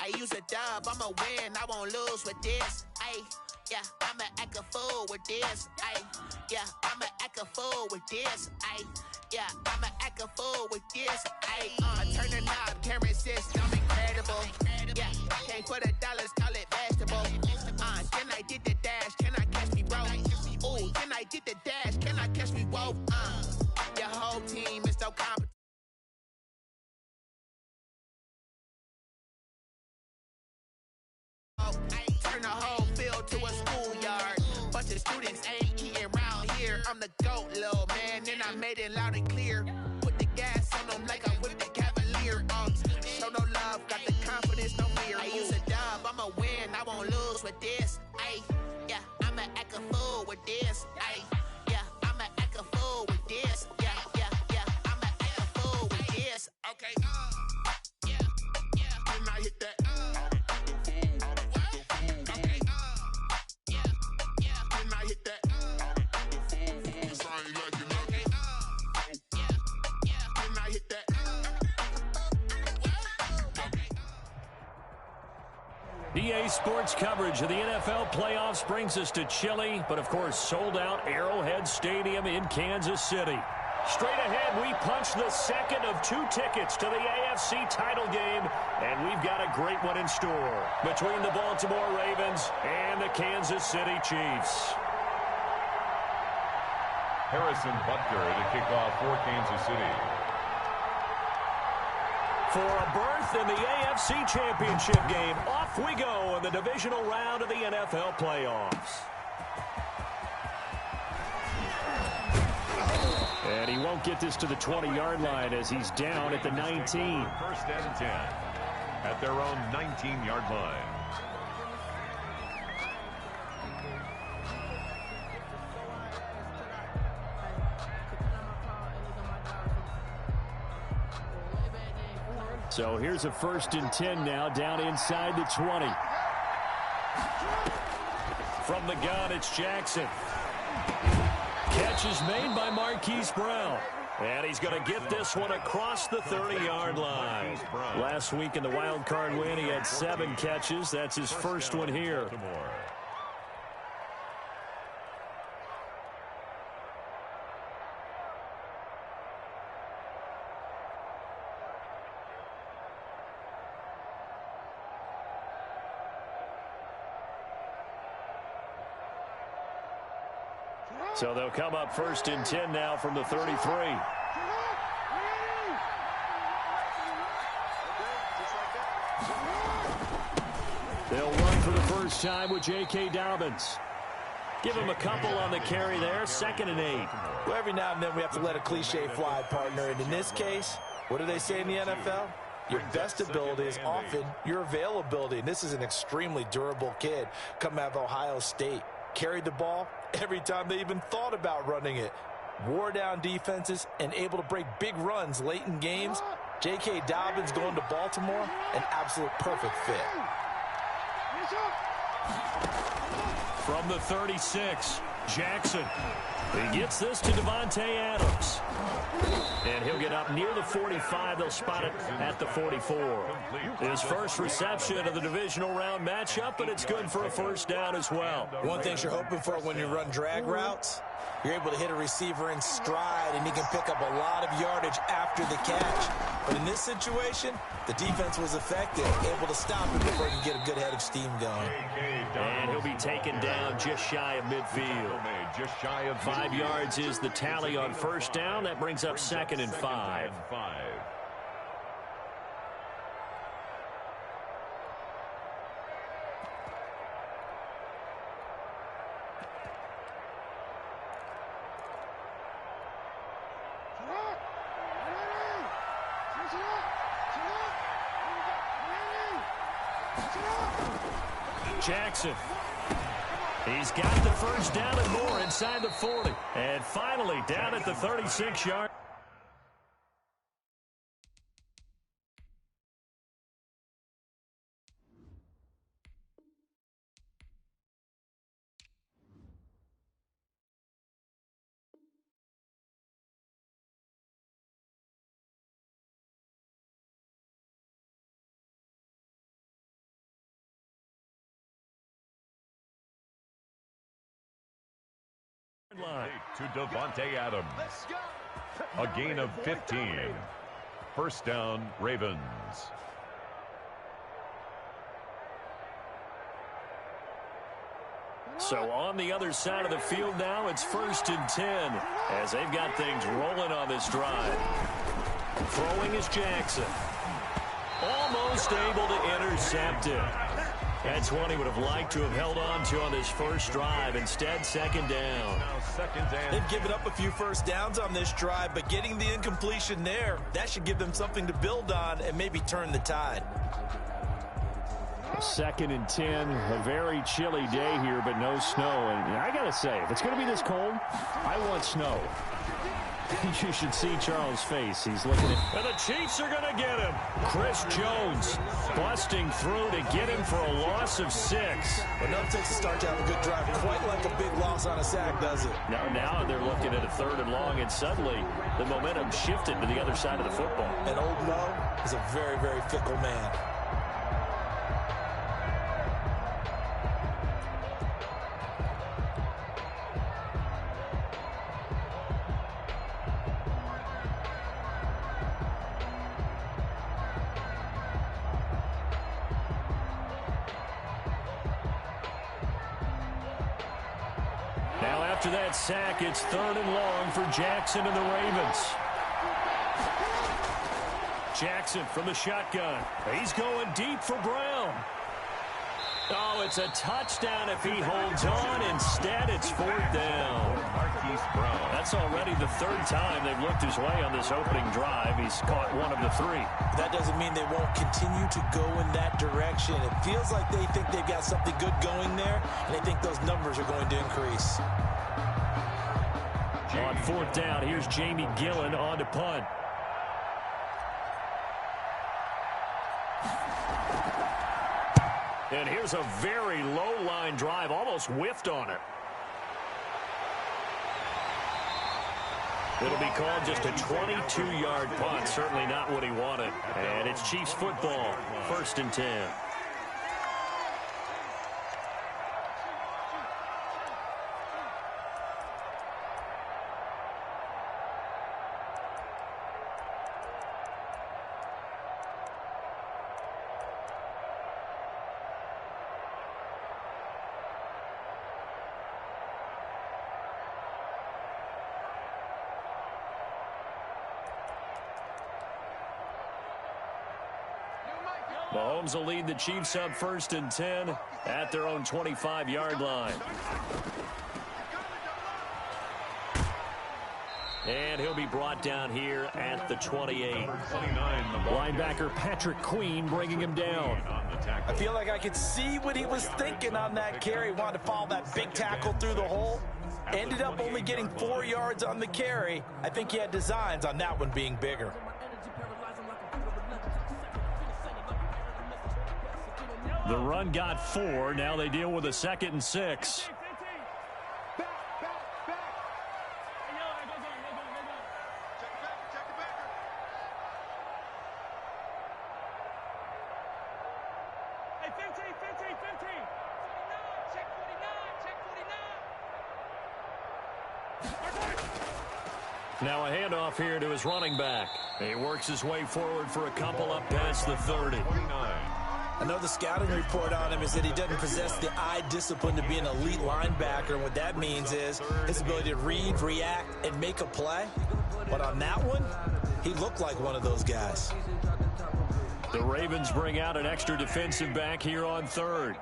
I use a dub, I'ma win, I won't lose with this. Ay, yeah, I'ma act a fool with this. Ay, yeah, I'ma act a fool with this. Ay, yeah, I'ma act a fool with this. Ay, turn the knob, can't resist, I'm incredible. Yeah, can't put a dollars, call it vegetable. Can I get the dash? Can I catch me, bro? Ooh, can I get the dash? Can I catch me, whoa? Your whole team is so competent. Turn the whole field to a schoolyard. Bunch of students ain't eating around here. I'm the GOAT, little man, and I made it loud and clear. Put the gas on them like I'm with the Cavalier. Show no love, got the confidence, no fear. I use a dub, I'ma win, I won't lose with this. Ay, yeah, I'ma act a fool with this. Ay, yeah, I'ma act a fool with this. Yeah, yeah, yeah, I'ma act a fool with this. Okay, yeah, yeah, when I hit that. EA Sports coverage of the NFL playoffs brings us to chilly, but of course sold-out Arrowhead Stadium in Kansas City. Straight ahead, we punch the second of 2 tickets to the AFC title game, and we've got a great one in store between the Baltimore Ravens and the Kansas City Chiefs. Harrison Butker to kick off for Kansas City. For a berth in the AFC Championship game, off we go in the divisional round of the NFL playoffs. And he won't get this to the 20-yard line as he's down at the 19. First and 10 at their own 19-yard line. So here's a 1st and 10 now, down inside the 20. From the gun, it's Jackson. Catch is made by Marquise Brown. And he's going to get this one across the 30-yard line. Last week in the wild card win, he had 7 catches. That's his first one here. So they'll come up 1st and 10 now from the 33. They'll run for the first time with J.K. Dobbins. Give him a couple on the carry there, 2nd and 8. Well, every now and then we have to let a cliche fly, partner. And in this case, what do they say in the NFL? Your best ability is often your availability. And this is an extremely durable kid coming out of Ohio State. Carried the ball every time they even thought about running it. Wore down defenses and able to break big runs late in games. J.K. Dobbins going to Baltimore, an absolute perfect fit. From the 36, Jackson. He gets this to Devontae Adams. And he'll get up near the 45. They'll spot it at the 44. His first reception of the divisional round matchup, but it's good for a first down as well. One thing you're hoping for when you run drag routes, you're able to hit a receiver in stride, and he can pick up a lot of yardage after the catch. But in this situation, the defense was effective, able to stop him before he can get a good head of steam going. And he'll be taken down just shy of midfield. 5 yards is the tally on first down. That brings up 2nd and 5. Jackson. He's got the first down and more inside the 40. And finally down at the 36-yard. line. To Devontae Adams. A gain of 15. First down, Ravens. So on the other side of the field now, it's 1st and 10 as they've got things rolling on this drive. Throwing is Jackson. Almost able to intercept it. That's one he would have liked to have held on to on this first drive. Instead, 2nd down. They've given up a few first downs on this drive, but getting the incompletion there, that should give them something to build on and maybe turn the tide. 2nd and 10, a very chilly day here, but no snow. And I got to say, if it's going to be this cold, I want snow. You should see Charles' face. He's looking at... And the Chiefs are going to get him. Chris Jones busting through to get him for a loss of 6. But nothing takes a start to have a good drive quite like a big loss on a sack, does it? Now they're looking at a 3rd and long, and suddenly the momentum shifted to the other side of the football. And old Mo is a very, very fickle man. After that sack, it's 3rd and long for Jackson and the Ravens. Jackson from the shotgun. He's going deep for Brown. Oh, it's a touchdown if he holds on. Instead, it's 4th down. That's already the 3rd time they've looked his way on this opening drive. He's caught one of the 3. That doesn't mean they won't continue to go in that direction. It feels like they think they've got something good going there, and they think those numbers are going to increase. On 4th down, here's Jamie Gillen on to punt. And here's a very low-line drive, almost whiffed on it. It'll be called just a 22-yard punt, certainly not what he wanted. And it's Chiefs football, 1st and 10. Mahomes will lead the Chiefs up 1st and 10 at their own 25-yard line. And he'll be brought down here at the 28. Linebacker Patrick Queen bringing him down. I feel like I could see what he was thinking on that carry. Wanted to follow that big tackle through the hole. Ended up only getting 4 yards on the carry. I think he had designs on that one being bigger. The run got 4. Now they deal with a 2nd and 6. Now a handoff here to his running back. He works his way forward for a couple up past the 30. I know the scouting report on him is that he doesn't possess the eye discipline to be an elite linebacker. And what that means is his ability to read, react, and make a play. But on that one, he looked like one of those guys. The Ravens bring out an extra defensive back here on 3rd.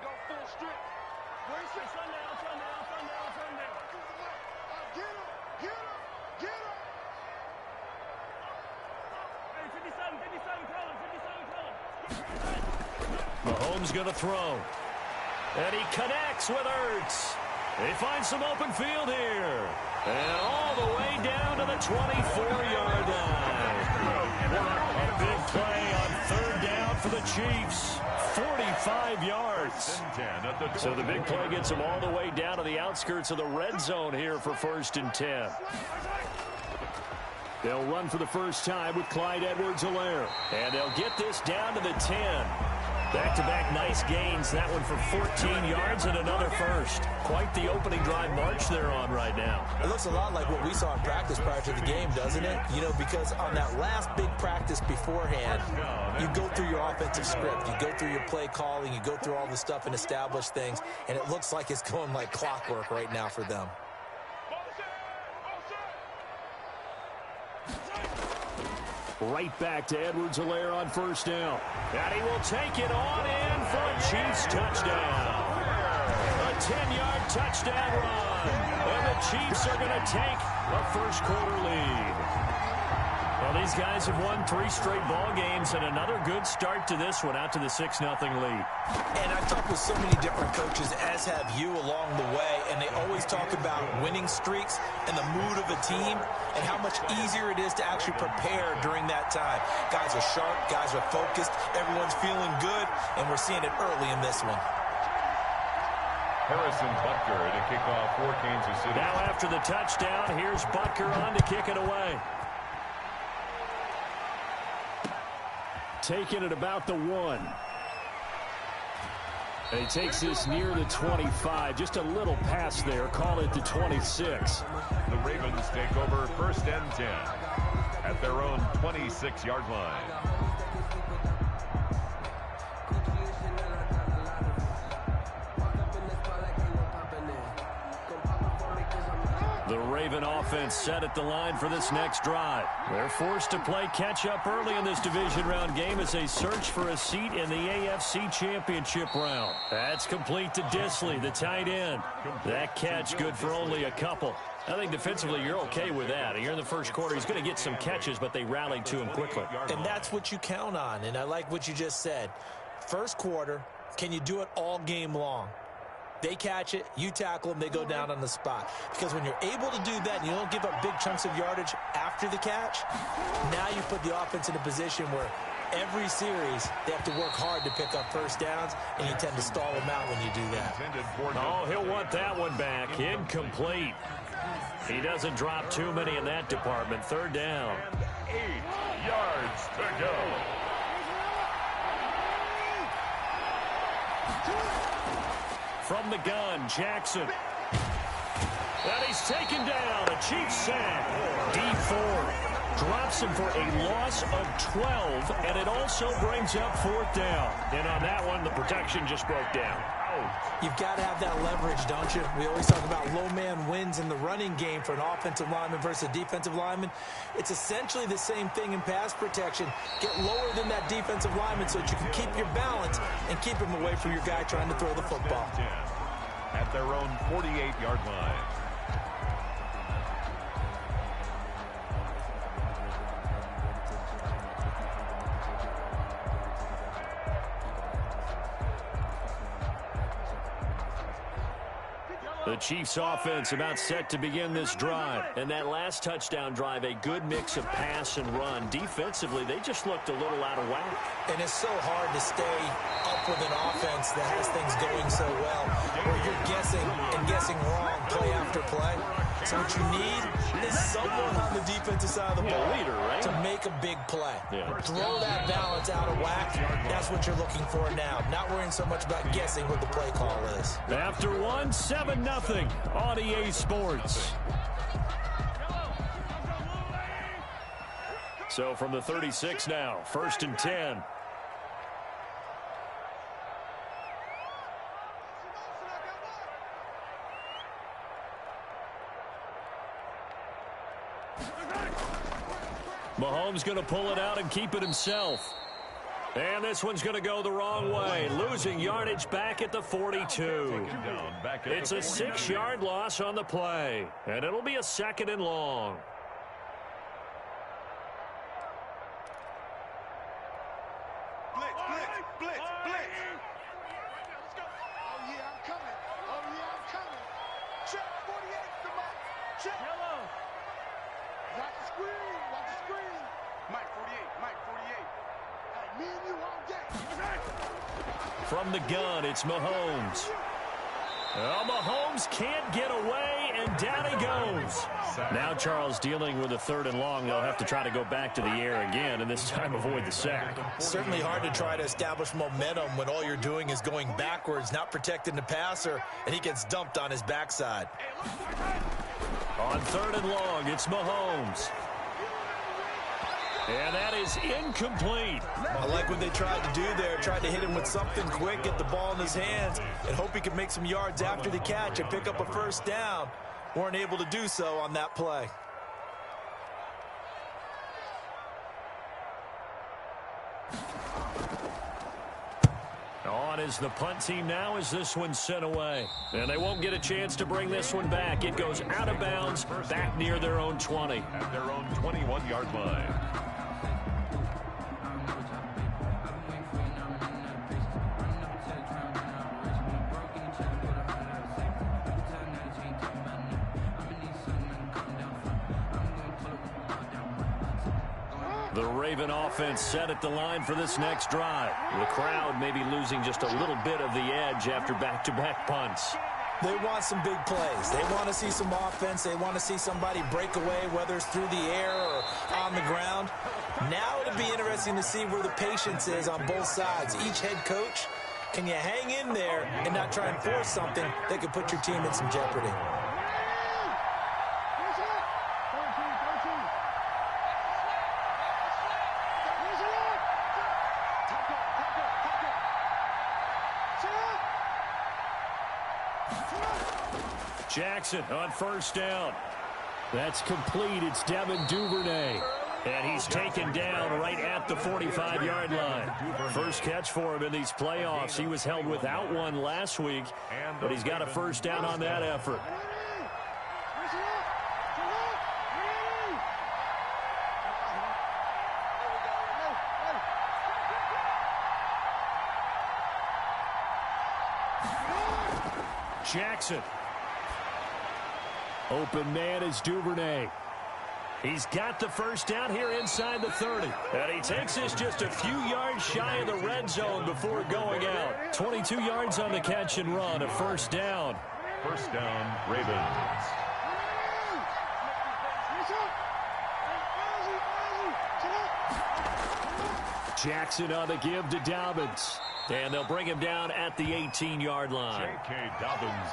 Mahomes going to throw. And he connects with Ertz. They find some open field here. And all the way down to the 24-yard line. A big play on 3rd down for the Chiefs. 45 yards. So the big play gets them all the way down to the outskirts of the red zone here for 1st and 10. They'll run for the first time with Clyde Edwards-Helaire. And they'll get this down to the 10. Back-to-back nice gains. That one for 14 yards and another first. Quite the opening drive march they're on right now. It looks a lot like what we saw in practice prior to the game, doesn't it? You know, because on that last big practice beforehand, you go through your offensive script. You go through your play calling. You go through all the stuff and establish things. And it looks like it's going like clockwork right now for them. Right back to Edwards-Helaire on first down. And he will take it on in for a Chiefs touchdown. A 10-yard touchdown run. And the Chiefs are going to take a first-quarter lead. Well, these guys have won 3 straight ball games, and another good start to this one, out to the 6-0 lead. And I've talked with so many different coaches, as have you, along the way, and they always talk about winning streaks and the mood of a team and how much easier it is to actually prepare during that time. Guys are sharp, guys are focused, everyone's feeling good, and we're seeing it early in this one. Harrison Butker to kick off for Kansas City. Now after the touchdown, here's Butker on to kick it away. Taking it about the 1. And he takes this near the 25. Just a little pass there. Call it the 26. The Ravens take over first and 10 at their own 26-yard line. The Raven offense set at the line for this next drive. They're forced to play catch-up early in this division round game as they search for a seat in the AFC Championship round. That's complete to Disley, the tight end. That catch good for only a couple. I think defensively you're okay with that. Here in the first quarter, he's going to get some catches, but they rallied to him quickly. And that's what you count on, and I like what you just said. First quarter, can you do it all game long? They catch it, you tackle them, they go down on the spot. Because when you're able to do that and you don't give up big chunks of yardage after the catch, now you put the offense in a position where every series they have to work hard to pick up first downs, and you tend to stall them out when you do that. Oh, he'll want that one back. Incomplete. He doesn't drop too many in that department. Third down. 8 yards to go. From the gun, Jackson. And he's taken down. A Chiefs sack. D4 drops him for a loss of 12, and it also brings up 4th down. And on that one, the protection just broke down. You've got to have that leverage, don't you? We always talk about low man wins in the running game for an offensive lineman versus a defensive lineman. It's essentially the same thing in pass protection. Get lower than that defensive lineman so that you can keep your balance and keep him away from your guy trying to throw the football. At their own 48-yard line. The Chiefs offense about set to begin this drive. And that last touchdown drive, a good mix of pass and run. Defensively, they just looked a little out of whack. And it's so hard to stay up with an offense that has things going so well, where you're guessing and guessing wrong play after play. So what you need is someone on the defensive side of the ball to make a big play. Throw that balance out of whack. That's what you're looking for now. Not worrying so much about guessing what the play call is. After 7-0 on EA Sports. So from the 36 now, 1st and 10. Mahomes going to pull it out and keep it himself. And this one's going to go the wrong way. Losing yardage back at the 42. It's a 6-yard loss on the play. And it'll be a 2nd and long. Blitz, blitz, blitz, blitz. Oh, yeah, I'm coming. Oh, yeah, I'm coming. Check 48, the mark. Check. Yellow. Watch the screen. Watch the screen. Mike 48, Mike 48. Hey, me and you all day. From the gun, it's Mahomes. Well, Mahomes can't get away, and down he goes. Now Charles dealing with a 3rd and long. They'll have to try to go back to the air again, and this time avoid the sack. Certainly hard to try to establish momentum when all you're doing is going backwards, not protecting the passer, and he gets dumped on his backside. On 3rd and long, it's Mahomes. And that is incomplete. I like what they tried to do there. Tried to hit him with something quick, get the ball in his hands, and hope he could make some yards after the catch and pick up a 1st down. Weren't able to do so on that play. On is the punt team now as this one's sent away. And they won't get a chance to bring this one back. It goes out of bounds back near their own 20. At their own 21-yard line. The Raven offense set at the line for this next drive. The crowd may be losing just a little bit of the edge after back-to-back punts. They want some big plays. They want to see some offense. They want to see somebody break away, whether it's through the air or on the ground. Now it'll be interesting to see where the patience is on both sides. Each head coach, can you hang in there and not try and force something that could put your team in some jeopardy? Jackson on 1st down. That's complete. It's Devin Duvernay. And he's taken down right at the 45-yard line. First catch for him in these playoffs. He was held without one last week, but he's got a 1st down on that effort. Jackson. Open man is Duvernay. He's got the 1st down here inside the 30. And he takes this just a few yards shy of the red zone before going out. 22 yards on the catch and run, a 1st down. 1st down, Ravens. Jackson on the give to Dobbins. And they'll bring him down at the 18-yard line.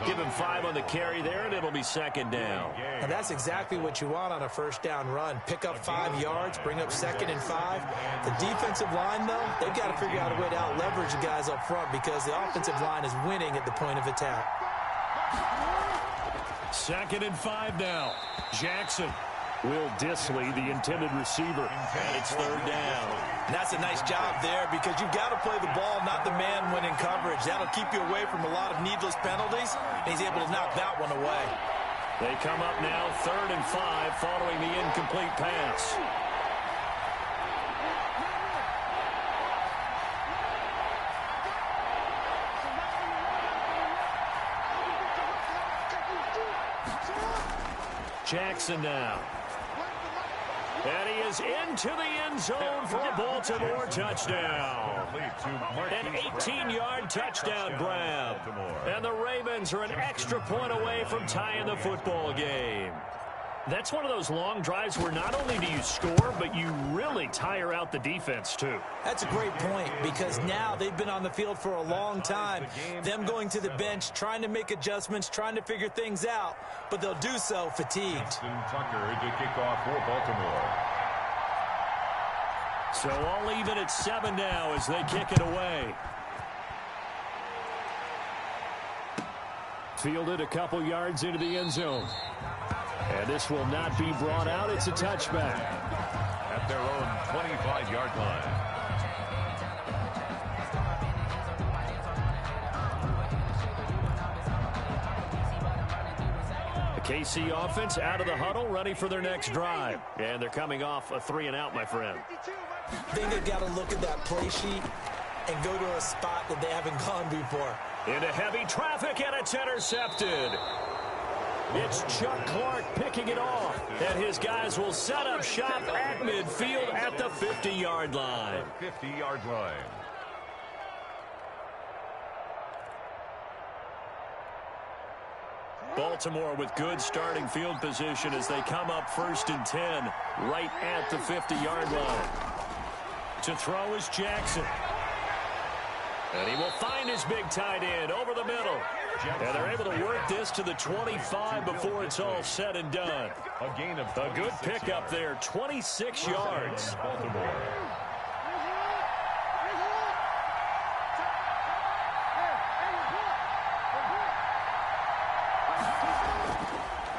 Give him 5 on the carry there, and it'll be 2nd down. And that's exactly what you want on a 1st down run. Pick up 5 yards, bring up 2nd and 5. The defensive line, though, they've got to figure out a way to out-leverage the guys up front because the offensive line is winning at the point of attack. 2nd and 5 now. Jackson. Will Disley, the intended receiver. And it's 3rd down. And that's a nice job there because you've got to play the ball, not the man when in coverage. That'll keep you away from a lot of needless penalties, and he's able to knock that one away. They come up now 3rd and 5 following the incomplete pass. Jackson now. And he is into the end zone for a Baltimore touchdown. An 18-yard touchdown grab. And the Ravens are an extra point away from tying the football game. That's one of those long drives where not only do you score, but you really tire out the defense, too. That's a great point because now they've been on the field for a long time. Them going to the bench, trying to make adjustments, trying to figure things out, but they'll do so fatigued. Tucker to kick off for Baltimore. So all even at 7 now as they kick it away. Fielded a couple yards into the end zone. And this will not be brought out. It's a touchback. At their own 25-yard line. The KC offense out of the huddle, ready for their next drive. And they're coming off a 3-and-out, my friend. I think they've got to look at that play sheet and go to a spot that they haven't gone before. Into heavy traffic, and it's intercepted. It's Chuck Clark picking it off, and his guys will set up shop at midfield at the 50-yard line. 50-yard line. Baltimore with good starting field position as they come up 1st and 10 right at the 50-yard line. To throw is Jackson. And he will find his big tight end over the middle. And they're able to work this to the 25 before it's all said and done. A good pickup there, 26 yards. Baltimore.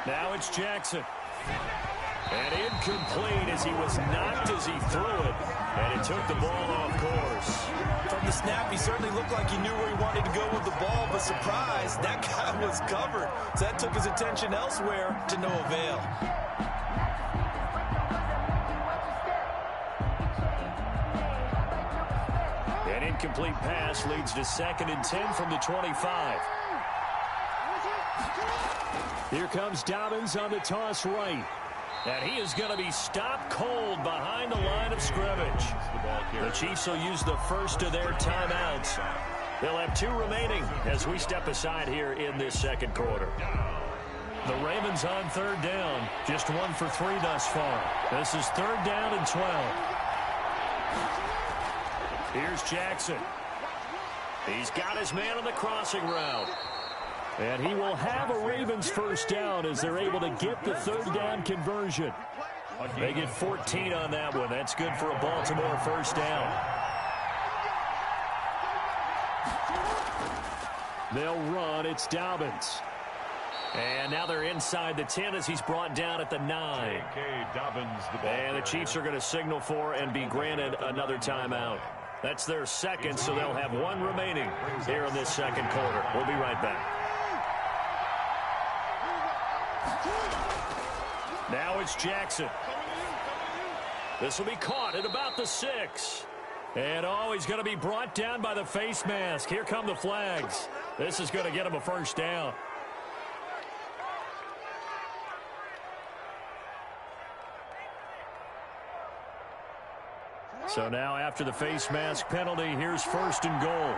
Now it's Jackson. And incomplete as he was knocked as he threw it. And it took the ball off course. From the snap, he certainly looked like he knew where he wanted to go with the ball, but surprise, that guy was covered. So that took his attention elsewhere to no avail. An incomplete pass leads to 2nd and 10 from the 25. Here comes Dobbins on the toss right. And he is going to be stopped cold behind the line of scrimmage. The Chiefs will use the first of their timeouts. They'll have 2 remaining as we step aside here in this second quarter. The Ravens on 3rd down. Just 1 for 3 thus far. This is 3rd down and 12. Here's Jackson. He's got his man on the crossing route. And he will have a Ravens first down as they're able to get the 3rd down conversion. They get 14 on that one. That's good for a Baltimore first down. They'll run. It's Dobbins. And now they're inside the 10 as he's brought down at the 9. And the Chiefs are going to signal for and be granted another timeout. That's their second, so they'll have 1 remaining here in this second quarter. We'll be right back. Now it's Jackson. This will be caught at about the 6. And, he's going to be brought down by the face mask. Here come the flags. This is going to get him a first down. So now after the face mask penalty, here's 1st and goal.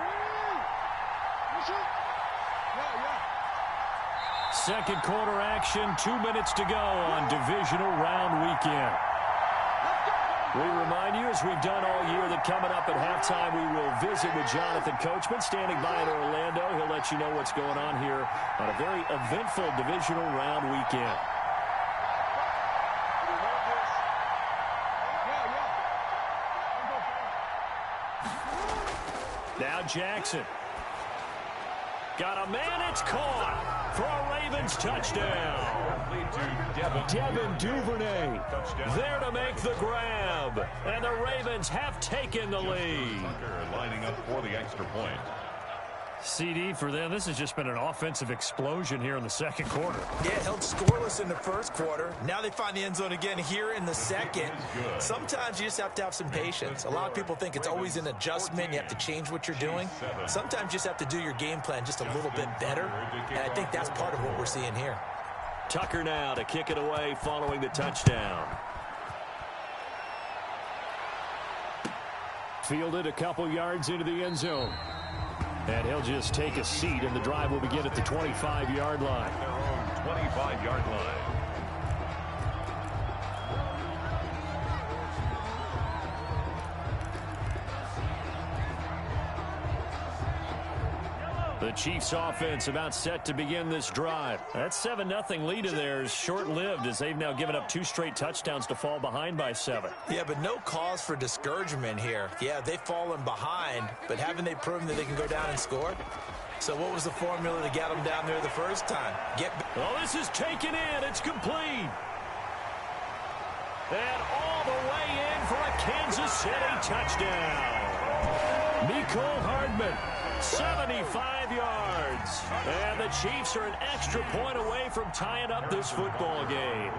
Second quarter action, 2 minutes to go on divisional round weekend. We remind you, as we've done all year, that coming up at halftime, we will visit with Jonathan Coachman, standing by in Orlando. He'll let you know what's going on here on a very eventful divisional round weekend. Now Jackson. Got a man, it's caught for a Ravens touchdown. Devin Duvernay there to make the grab. And the Ravens have taken the lead. Lining up for the extra point. CD for them. This has just been an offensive explosion here in the second quarter. Yeah, held scoreless in the first quarter. Now they find the end zone again here in the second. Sometimes you just have to have some patience. A lot of people think it's always an adjustment. You have to change what you're doing. Sometimes you just have to do your game plan just a little bit better. And I think that's part of what we're seeing here. Tucker now to kick it away following the touchdown. Fielded a couple yards into the end zone. And he'll just take a seat, and the drive will begin at the 25-yard line. Their own 25-yard line. The Chiefs offense about set to begin this drive. That 7-0 lead of theirs short-lived as they've now given up 2 straight touchdowns to fall behind by 7. Yeah, but no cause for discouragement here. Yeah, they've fallen behind, but haven't they proven that they can go down and score? So what was the formula to get them down there the first time? Oh, this is taken in. It's complete. And all the way in for a Kansas City touchdown. Mecole Hardman. 75 yards. And the Chiefs are an extra point away from tying up this football game.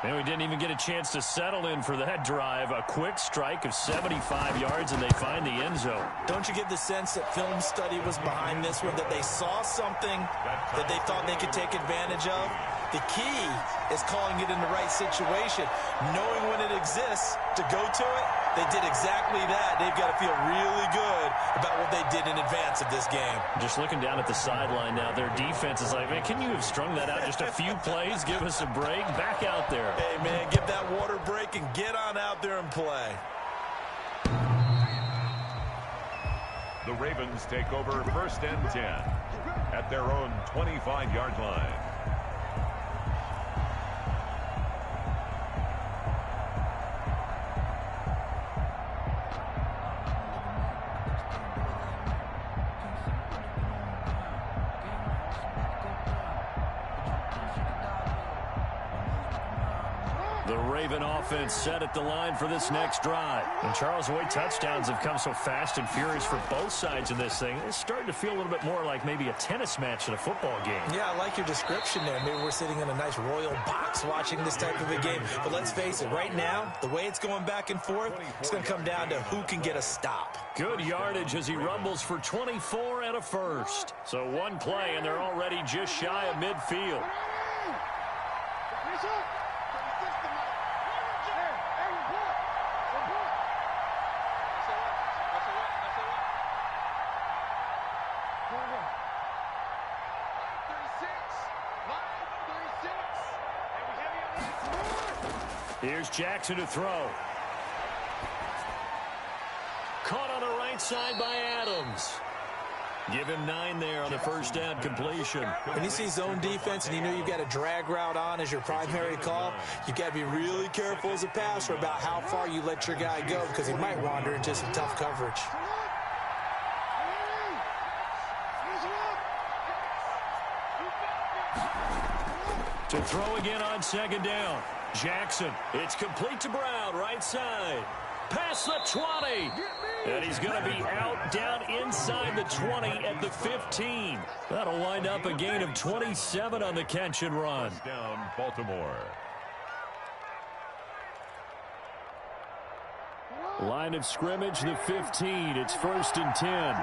And we didn't even get a chance to settle in for that drive. A quick strike of 75 yards, and they find the end zone. Don't you get the sense that film study was behind this one, that they saw something that they thought they could take advantage of? The key is calling it in the right situation, knowing when it exists to go to it, they did exactly that. They've got to feel really good about what they did in advance of this game. Just looking down at the sideline now, their defense is like, man, can you have strung that out just a few plays? Give us a break. Back out there. Hey, man, give that water break and get on out there and play. The Ravens take over 1st and 10 at their own 25-yard line. The Raven offense set at the line for this next drive. And Charles, the way touchdowns have come so fast and furious for both sides of this thing, it's starting to feel a little bit more like maybe a tennis match in a football game. Yeah, I like your description there. Maybe we're sitting in a nice royal box watching this type of a game. But let's face it, right now, the way it's going back and forth, it's going to come down to who can get a stop. Good yardage as he rumbles for 24 and a first. So one play, and they're already just shy of midfield. Here's Jackson to throw. Caught on the right side by Adams. Give him 9 there on the first down completion. When you see zone defense and you know you've got a drag route on as your primary call, you've got to be really careful as a passer about how far you let your guy go because he might wander into some tough coverage. To throw again on second down. Jackson, it's complete to Brown, right side. Past the 20. And he's going to be out down inside the 20 at the 15. That'll wind up a gain of 27 on the catch and run. Down Baltimore. Line of scrimmage, the 15. It's 1st and 10.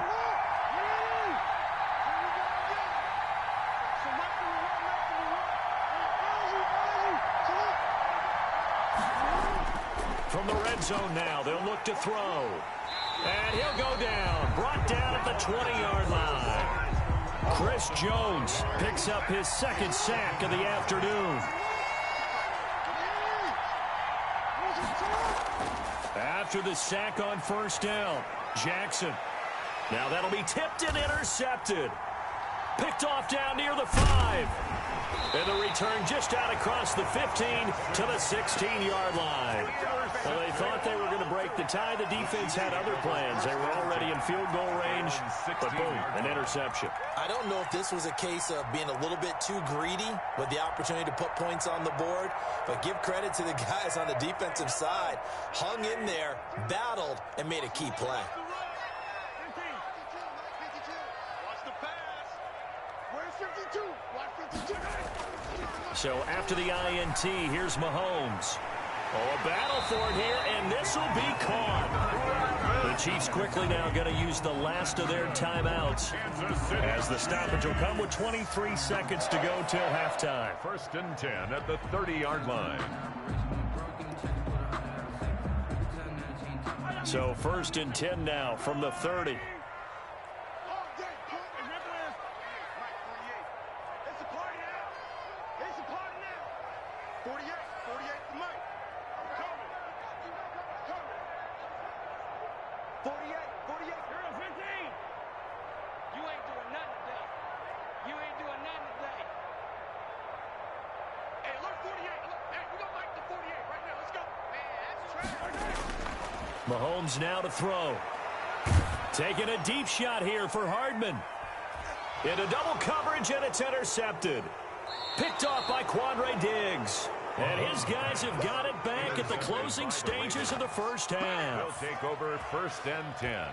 From the red zone now, they'll look to throw. And he'll go down. Brought down at the 20-yard line. Chris Jones picks up his 2nd sack of the afternoon. After the sack on 1st down, Jackson. Now that'll be tipped and intercepted. Picked off down near the 5. And the return just out across the 15 to the 16-yard line. Well, they thought they were going to break the tie. The defense had other plans. They were already in field goal range, but boom, an interception. I don't know if this was a case of being a little bit too greedy with the opportunity to put points on the board, but give credit to the guys on the defensive side. Hung in there, battled, and made a key play. So after the INT, here's Mahomes. Oh, a battle for it here, and this will be caught. The Chiefs quickly now going to use the last of their timeouts as the stoppage will come with 23 seconds to go till halftime. 1st and 10 at the 30-yard line. So 1st and 10 now from the 30. Mahomes now to throw. Taking a deep shot here for Hardman. Into double coverage, and it's intercepted. Picked off by Quandre Diggs. And his guys have got it back at the closing stages of the first half. They'll take over 1st and 10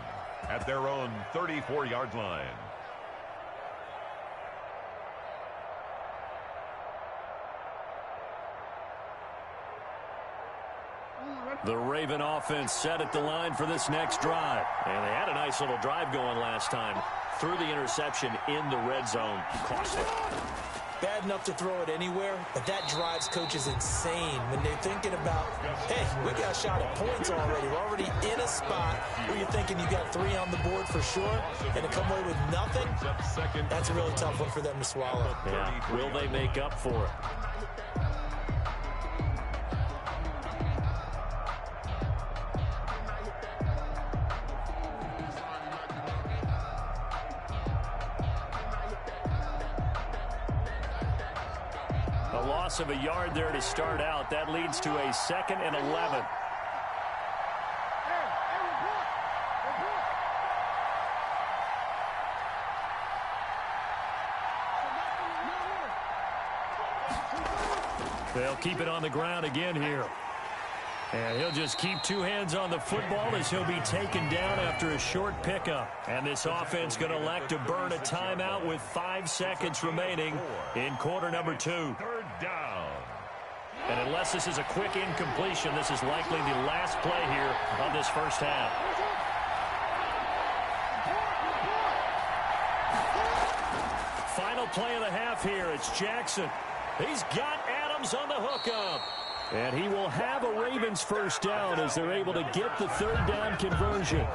at their own 34-yard line. The Raven offense set at the line for this next drive. And they had a nice little drive going last time. Threw the interception in the red zone. Costly. bad enough to throw it anywhere, but that drives coaches insane when they're thinking about, hey, we got a shot at points already. We're already in a spot where you're thinking you got 3 on the board for sure, and to come away with nothing, that's a really tough one for them to swallow. Yeah. Will they make up for it? A loss of a yard there to start out. That leads to a 2nd and 11. They'll keep it on the ground again here. And he'll just keep 2 hands on the football as he'll be taken down after a short pickup. And this offense going to elect to burn a timeout with 5 seconds remaining in quarter number 2. 3rd down. And unless this is a quick incompletion, this is likely the last play here of this first half. Final play of the half here. It's Jackson. He's got Adams on the hookup. And he will have a Ravens first down as they're able to get the 3rd down conversion.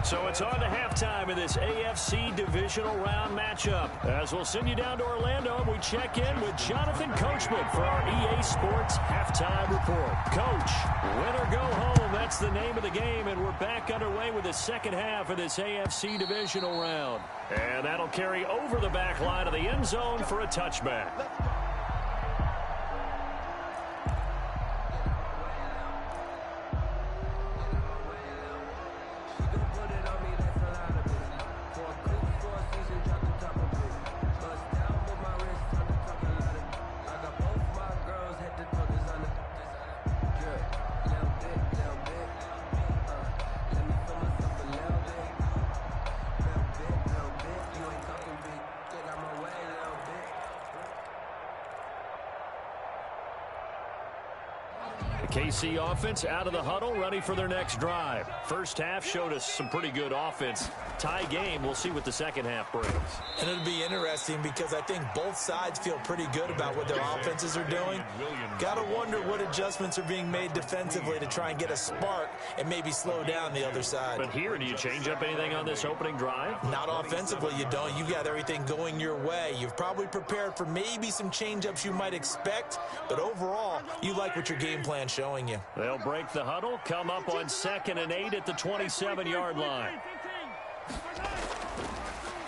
So it's on to halftime in this AFC divisional round matchup. As we'll send you down to Orlando, and we check in with Jonathan Coachman for our EA Sports halftime report. Coach, win or go home, that's the name of the game, and we're back underway with the second half of this AFC divisional round. And that'll carry over the back line of the end zone for a touchback. KC offense out of the huddle, ready for their next drive. First half showed us some pretty good offense. Tie game, we'll see what the second half brings. And it'll be interesting because I think both sides feel pretty good about what their offenses are doing. Got to wonder what adjustments are being made defensively to try and get a spark and maybe slow down the other side. But here, do you change up anything on this opening drive? Not offensively, you don't. You got everything going your way. You've probably prepared for maybe some change-ups you might expect, but overall, you like what your game plan showing you. They'll break the huddle, come up on 2nd and 8 at the 27-yard line.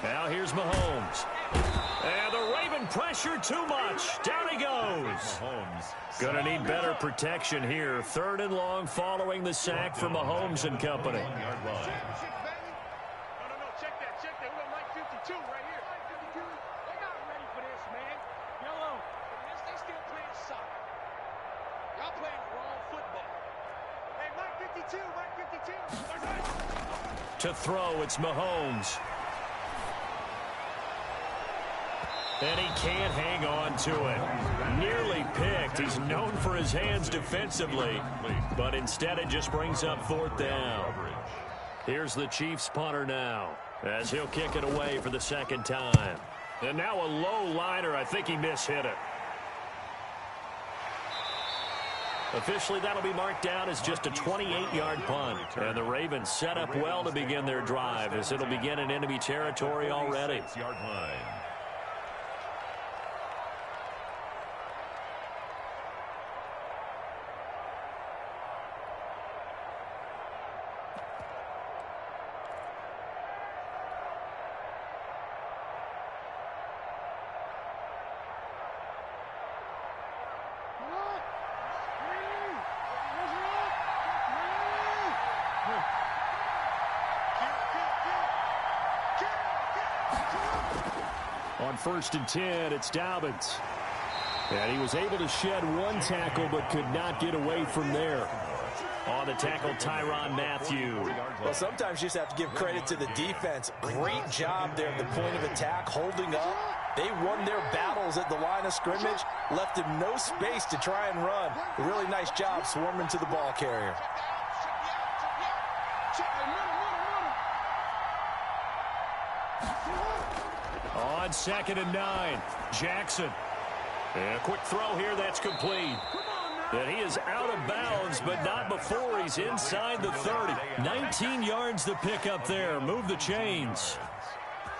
Now here's Mahomes. And the Raven pressure too much. Down he goes. Going to need better protection here. 3rd and long following the sack for Mahomes and company. To throw, it's Mahomes. And he can't hang on to it. Nearly picked. He's known for his hands defensively, but instead it just brings up 4th down. Here's the Chiefs punter now, as he'll kick it away for the 2nd time. And now a low liner. I think he mishit it. Officially, that'll be marked down as just a 28-yard punt. And the Ravens set up well to begin their drive, as it'll begin in enemy territory already. 6-yard line. On 1st and 10, it's Dobbins. And he was able to shed 1 tackle, but could not get away from there. On the tackle, Tyrann Mathieu. Well, sometimes you just have to give credit to the defense. Great job there at the point of attack, holding up. They won their battles at the line of scrimmage, left him no space to try and run. A really nice job swarming to the ball carrier. On 2nd and 9, Jackson. And a quick throw here, that's complete. And he is out of bounds, but not before he's inside the 30. 19 yards to pick up there. Move the chains.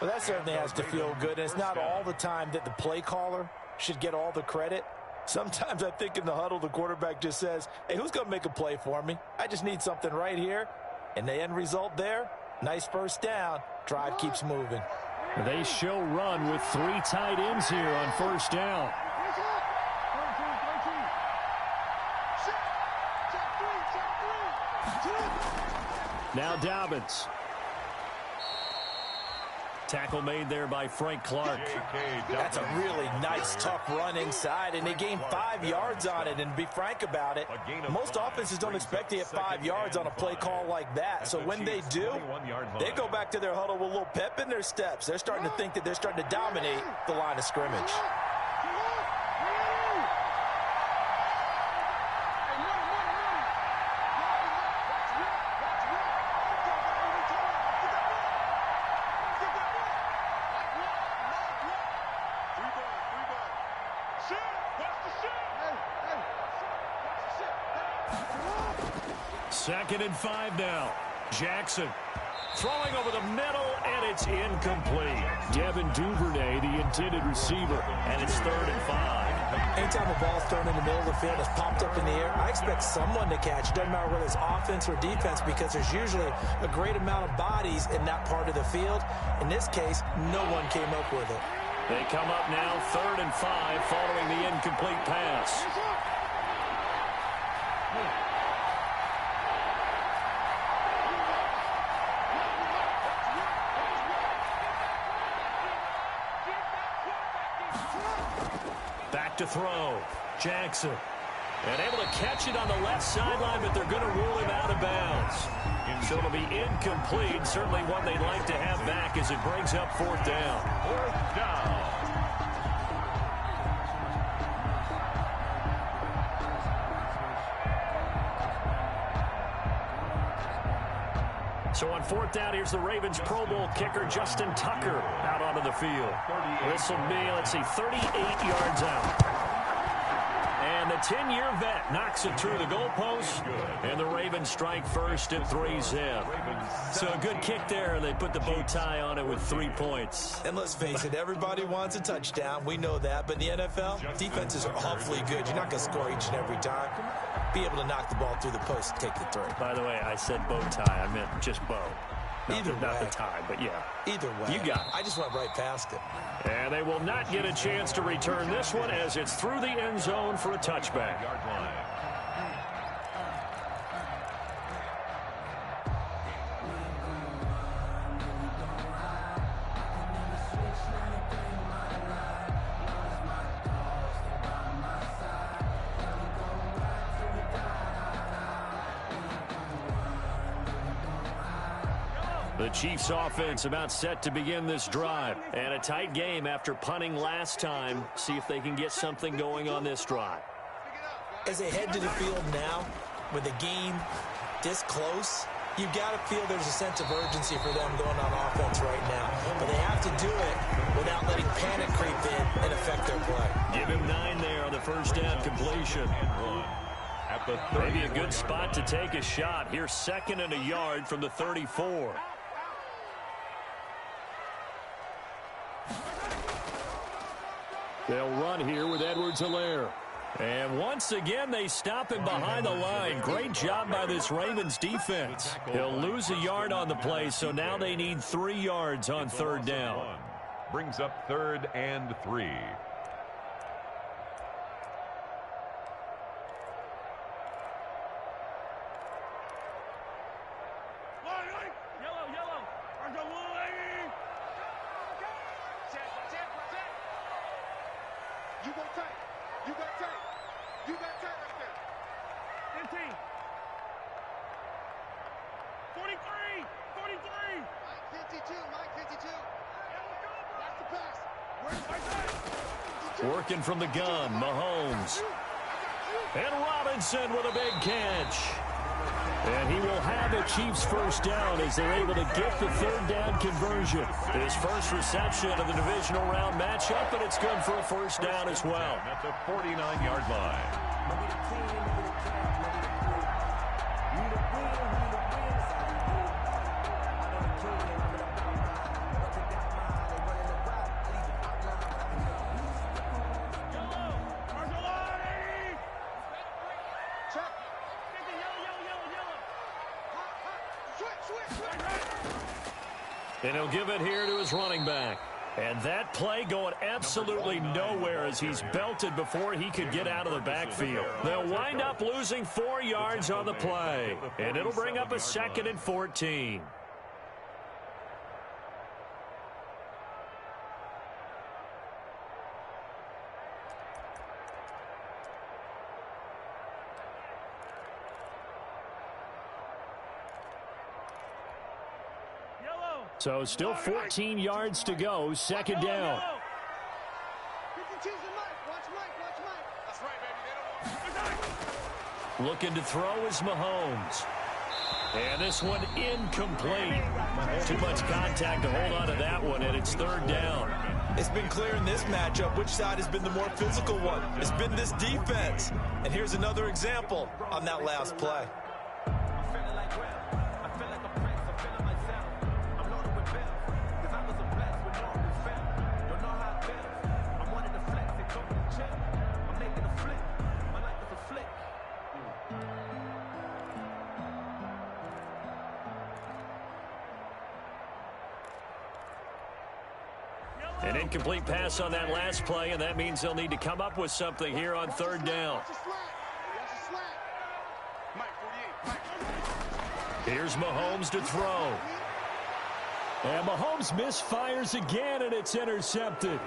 Well, that certainly has to feel good. And it's not all the time that the play caller should get all the credit. Sometimes I think in the huddle, the quarterback just says, hey, who's going to make a play for me? I just need something right here. And the end result there, nice first down. Drive keeps moving. They show run with 3 tight ends here on first down. Now Dobbins. Tackle made there by Frank Clark. That's a really nice, tough run inside, and they gained 5 yards on it. And to be frank about it, most offenses don't expect to get 5 yards on a play call like that. So when they do, they go back to their huddle with a little pep in their steps. They're starting to think that they're starting to dominate the line of scrimmage. Second and 5 now. Jackson throwing over the middle, and it's incomplete. Devin Duvernay, the intended receiver, and it's 3rd and 5. Anytime a ball's thrown in the middle of the field, it's popped up in the air, I expect someone to catch. It doesn't matter whether it's offense or defense, because there's usually a great amount of bodies in that part of the field. In this case, no one came up with it. They come up now 3rd and 5 following the incomplete pass. Back to throw. Jackson. And able to catch it on the left sideline, but they're going to rule him out of bounds. So it'll be incomplete. Certainly one they'd like to have back as it brings up 4th down. 4th down. So on 4th down, here's the Ravens Pro Bowl kicker Justin Tucker out onto the field. This will be, let's see, 38 yards out. And the 10-year vet knocks it through the goalpost, and the Ravens strike first at 3-zip. So a good kick there, and they put the bow tie on it with 3 points. And let's face it, everybody wants a touchdown. We know that. But in the NFL, defenses are awfully good. You're not going to score each and every time. Be able to knock the ball through the post and take the throw. By the way, I said bow tie. I meant just bow. Not the tie, but yeah. Either way. You got it. I just went right past it. And they will not get a chance to return this one as it's through the end zone for a touchback. The Chiefs offense about set to begin this drive. And a tight game after punting last time. See if they can get something going on this drive. As they head to the field now, with the game this close, you've got to feel there's a sense of urgency for them going on offense right now. But they have to do it without letting panic creep in and affect their play. Give him 9 there on the first down completion. Maybe a good spot to take a shot. Here's 2nd and a yard from the 34. They'll run here with Edwards-Helaire. And once again, they stop him behind the line. Great job by this Ravens defense. He'll lose a yard on the play, so now they need 3 yards on 3rd down. Brings up 3rd and 3. You got tight. You got tight. You got tight up there. 15. 43. 43. Mike 52. Mike 52. That's the pass. Where's my Working from the gun, Mahomes. And Robinson with a big catch. And he will have it Chiefs first down as they're able to get the third down conversion. His first reception of the divisional round matchup, and it's good for a first down as well. At the 49-yard line. And he'll give it here to his running back. And that play going absolutely nowhere as he's belted before he could get out of the backfield. They'll wind up losing 4 yards on the play. And it'll bring up a 2nd and 14. So still 14 yards to go, 2nd down. Looking to throw is Mahomes. And this one incomplete. Too much contact to hold on to that one, and it's 3rd down. It's been clear in this matchup which side has been the more physical one. It's been this defense. And here's another example on that last play. An incomplete pass on that last play, and that means they'll need to come up with something here on 3rd down. Here's Mahomes to throw. And Mahomes misfires again, and it's intercepted.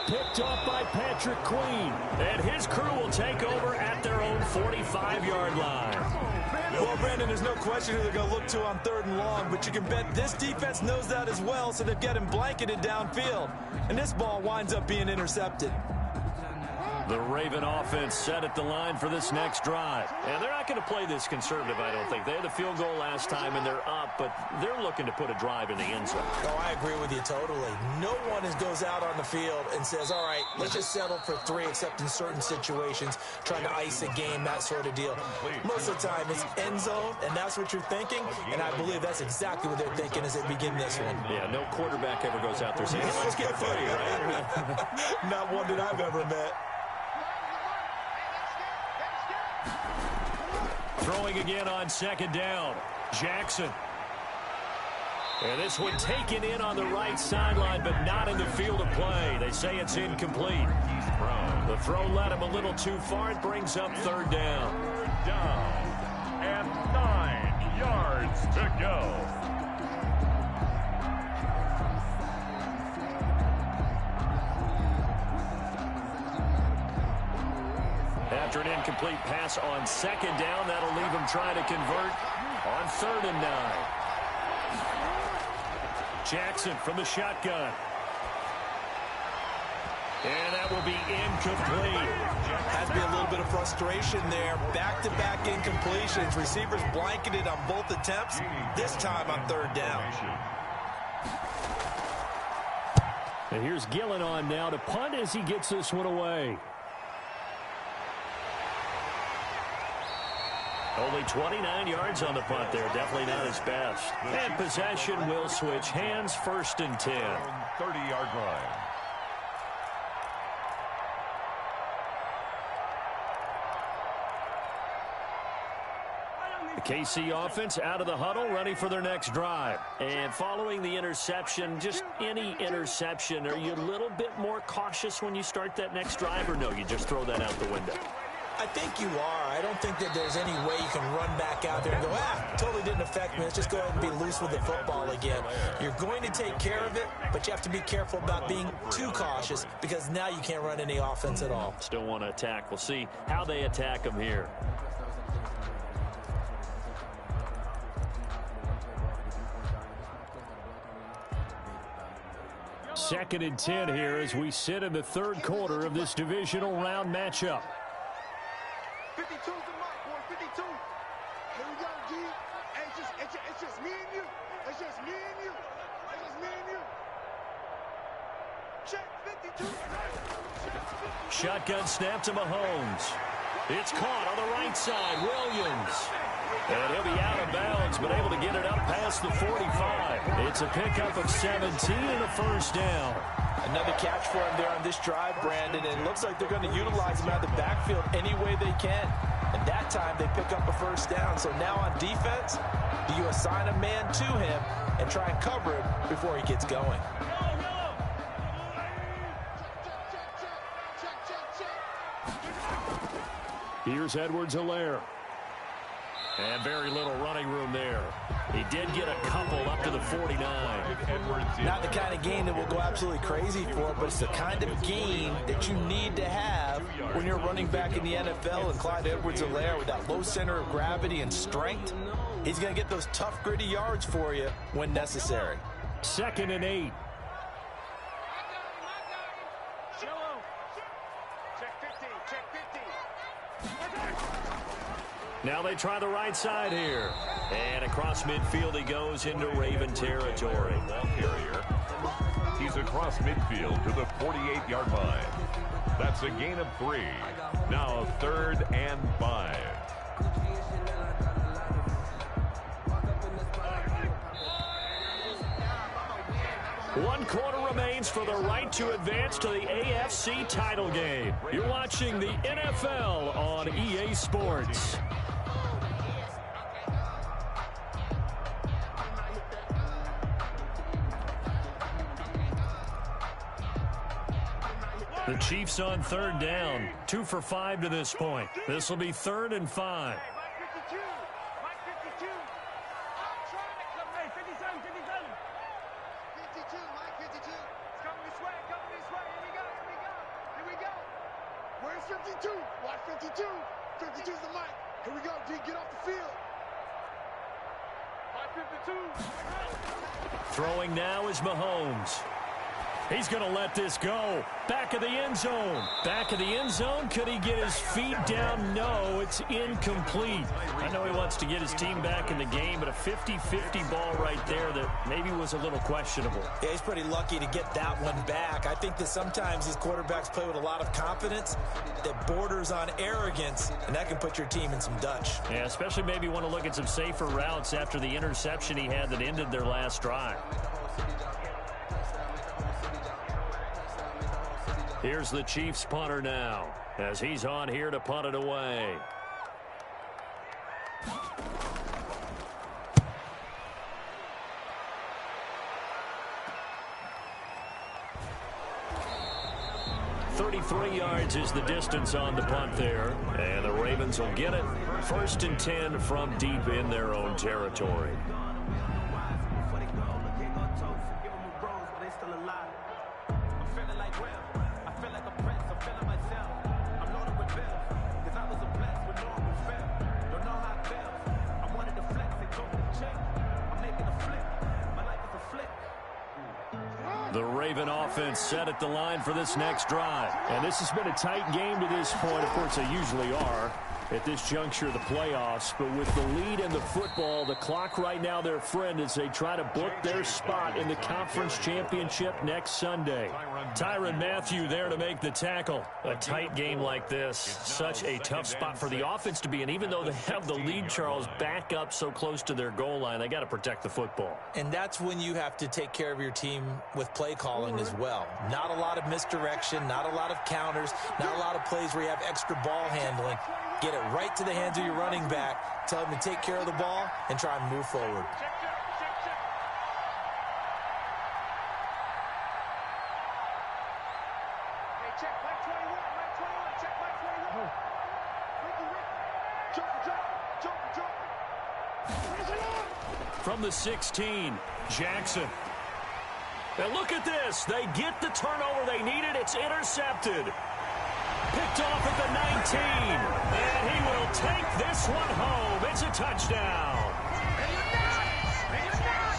Picked off by Patrick Queen. And his crew will take over at their own 45-yard line. Well, Brandon, there's no question who they're going to look to on 3rd and long, but you can bet this defense knows that as well, so they've got him blanketed downfield. And this ball winds up being intercepted. The Raven offense set at the line for this next drive. And they're not going to play this conservative, I don't think. They had the field goal last time, and they're up, but they're looking to put a drive in the end zone. Oh, I agree with you totally. No one goes out on the field and says, all right, let's just settle for 3, except in certain situations, trying to ice a game, that sort of deal. Most of the time, it's end zone, and that's what you're thinking, and I believe that's exactly what they're thinking as they begin this one. Yeah, no quarterback ever goes out there saying, let's get footy, right? Not one that I've ever met. Throwing again on 2nd down. Jackson. And this one taken in on the right sideline, but not in the field of play. They say it's incomplete. The throw led him a little too far. It brings up 3rd down. 3rd down. And 9 yards to go. After an incomplete pass on 2nd down, that'll leave him trying to convert on 3rd and 9. Jackson from the shotgun. And that will be incomplete. Has to be a little bit of frustration there. Back-to-back incompletions. Receivers blanketed on both attempts, this time on 3rd down. And here's Gillen on now to punt as he gets this one away. Only 29 yards on the punt there. Definitely not his best. And possession will switch hands, 1st and 10. 30-yard line. The KC offense out of the huddle, ready for their next drive. And following the interception, just any interception, are you a little bit more cautious when you start that next drive, or no, you just throw that out the window? I think you are. I don't think that there's any way you can run back out there and go, totally didn't affect me. Let's just go ahead and be loose with the football again. You're going to take care of it, but you have to be careful about being too cautious because now you can't run any offense at all. Still want to attack. We'll see how they attack them here. Second and 10 here as we sit in the 3rd quarter of this divisional round matchup. 52's the mark, boy. 52. Here we go, G. Hey, It's just me and you. It's just me and you. It's just me and you. Check 52. Shotgun snap to Mahomes. It's caught on the right side. Williams. And he'll be out of bounds, but able to get it up past the 45. It's a pickup of 17 and a first down. Another catch for him there on this drive, Brandon, and it looks like they're going to utilize him out of the backfield any way they can. And that time they pick up a first down. So now on defense, do you assign a man to him and try and cover him before he gets going? Here's Edwards-Helaire. And very little running room there. He did get a couple up to the 49. Not the kind of gain that we'll go absolutely crazy for, but it's the kind of gain that you need to have when you're running back in the NFL. And Clyde Edwards-Helaire, with that low center of gravity and strength, he's going to get those tough, gritty yards for you when necessary. 2nd and 8. Now they try the right side here. And across midfield he goes into Raven territory. He's across midfield to the 48-yard line. That's a gain of 3. Now 3rd and 5. One quarter remains for the right to advance to the AFC title game. You're watching the NFL on EA Sports. The Chiefs on 3rd down. 2 for 5 to this point. This will be 3rd and 5. Where's 52? Watch 52. 52's the mic. Here we go, D. Get off the field. Watch 52. Throwing now is Mahomes. He's going to let this go. Back of the end zone. Back of the end zone. Could he get his feet down? No, it's incomplete. I know he wants to get his team back in the game, but a 50-50 ball right there that maybe was a little questionable. Yeah, he's pretty lucky to get that one back. I think that sometimes these quarterbacks play with a lot of confidence that borders on arrogance, and that can put your team in some Dutch. Yeah, especially maybe want to look at some safer routes after the interception he had that ended their last drive. Here's the Chiefs punter now, as he's on here to punt it away. .33 yards is the distance on the punt there, and the Ravens will get it. 1st and 10 from deep in their own territory. The Raven offense set at the line for this next drive. And this has been a tight game to this point. Of course, they usually are at this juncture of the playoffs. But with the lead in the football, the clock right now their friend as they try to book their spot in the conference championship next Sunday. Tyrann Mathieu there to make the tackle. A tight game like this, such a tough spot for the offense to be in. Even though they have the lead, Charles, back up so close to their goal line, they got to protect the football. And that's when you have to take care of your team with play calling as well. Not a lot of misdirection, not a lot of counters, not a lot of plays where you have extra ball handling. Get it right to the hands of your running back. Tell him to take care of the ball and try and move forward. From the 16, Jackson. And look at this. They get the turnover they needed. It's intercepted. Picked off at the 19. And he will take this one home. It's a touchdown.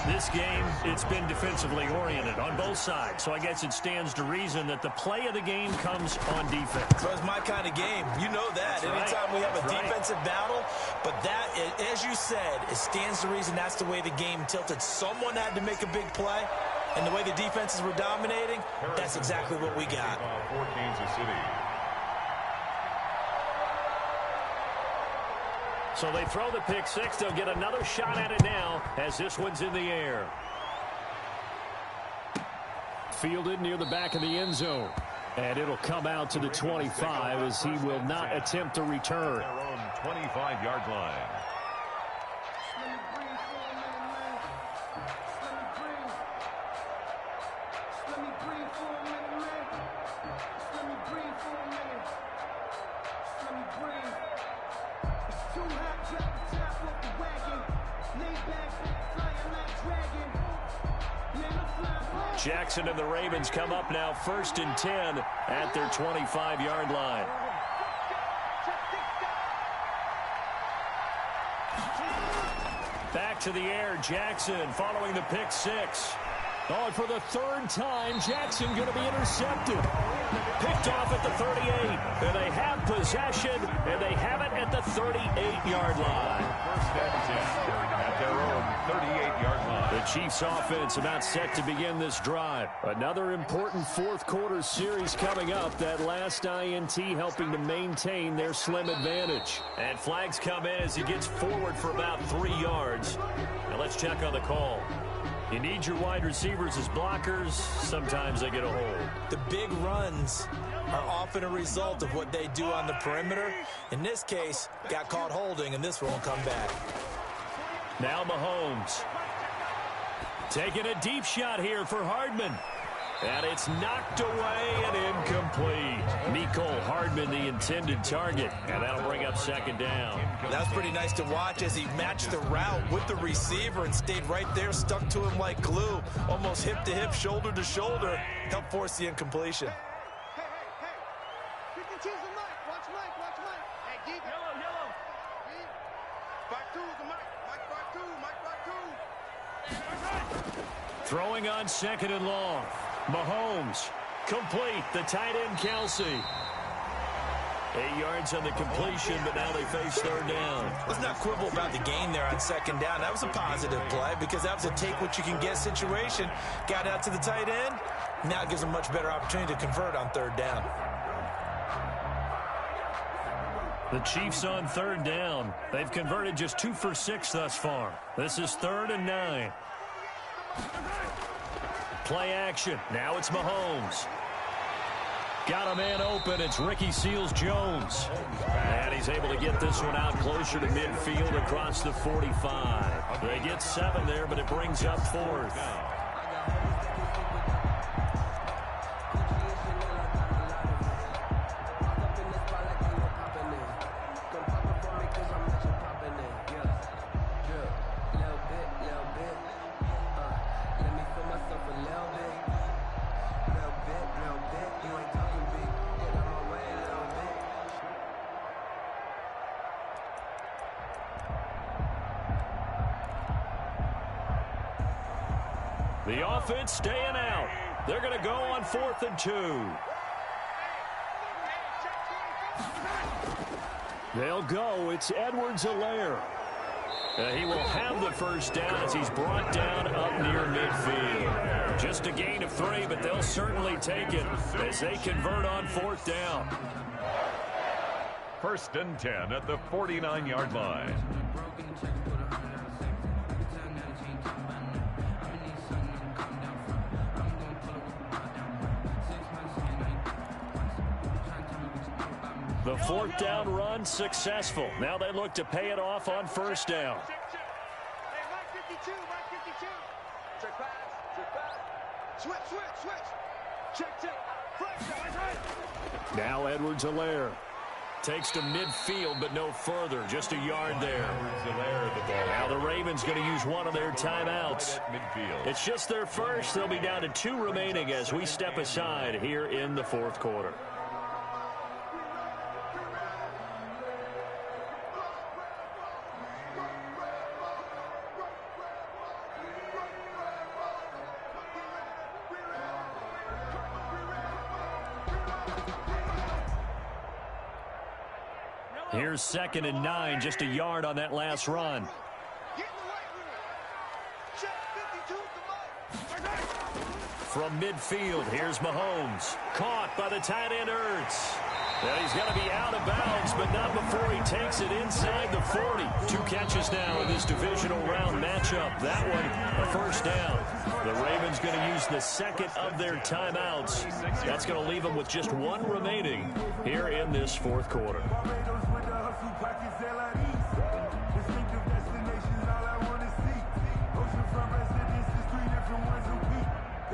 This game, it's been defensively oriented on both sides, so I guess it stands to reason that the play of the game comes on defense. So it's my kind of game. You know that. Anytime we have a defensive battle, but that, as you said, it stands to reason that's the way the game tilted. Someone had to make a big play, and the way the defenses were dominating, that's exactly what we got. For Kansas City. So they throw the pick six. They'll get another shot at it now as this one's in the air. Fielded near the back of the end zone. And it'll come out to the 25 as he will not attempt to return. Their own 25-yard line. Jackson and the Ravens come up now 1st and 10 at their 25-yard line. Back to the air, Jackson following the pick six. Oh, and for the third time, Jackson going to be intercepted. Picked off at the 38. And they have possession, and they have it at the 38-yard line. 1st and 10 at their own 38-yard line. The Chiefs offense about set to begin this drive. Another important fourth quarter series coming up. That last INT helping to maintain their slim advantage. And flags come in as he gets forward for about 3 yards. Now let's check on the call. You need your wide receivers as blockers. Sometimes they get a hold. The big runs are often a result of what they do on the perimeter. In this case, got caught holding, and this one will come back. Now Mahomes. Taking a deep shot here for Hardman. And it's knocked away and incomplete. Mecole Hardman, the intended target. And that'll bring up 2nd down. That was pretty nice to watch as he matched the route with the receiver and stayed right there, stuck to him like glue. Almost hip to hip, shoulder to shoulder. Helped force the incompletion. Hey. You can choose the mic. Watch Mike. Hey, keep it. Yellow. Back two, the mic. Mike back two. Throwing on 2nd and long. Mahomes, complete, the tight end Kelsey. 8 yards on the completion, but now they face 3rd down. Let's not quibble about the gain there on 2nd down. That was a positive play because that was a take-what-you-can-get situation. Got out to the tight end. Now it gives them a much better opportunity to convert on 3rd down. The Chiefs on 3rd down. They've converted just 2 for 6 thus far. This is 3rd and 9. Play action. Now it's Mahomes. Got a man open. It's Ricky Seals-Jones. And he's able to get this one out closer to midfield across the 45. They get 7 there, but it brings up 4th. The offense staying out. They're going to go on 4th and 2. They'll go. It's Edwards-Helaire. He will have the 1st down as he's brought down up near midfield. Just a gain of 3, but they'll certainly take it as they convert on 4th down. 1st and 10 at the 49-yard line. The 4th down run successful. Now they look to pay it off on 1st down. Hey, Mike 52. Check pass. Switch. Check. Now Edwards-Helaire takes to midfield, but no further. Just a yard there. Now the Ravens going to use one of their timeouts. It's just their first. They'll be down to 2 remaining as we step aside here in the 4th quarter. Here's 2nd and 9, just a yard on that last run. From midfield, here's Mahomes. Caught by the tight end, Ertz. And he's going to be out of bounds, but not before he takes it inside the 40. 2 catches now in this divisional round matchup. That one, a first down. The Ravens going to use the 2nd of their timeouts. That's going to leave them with just 1 remaining here in this 4th quarter.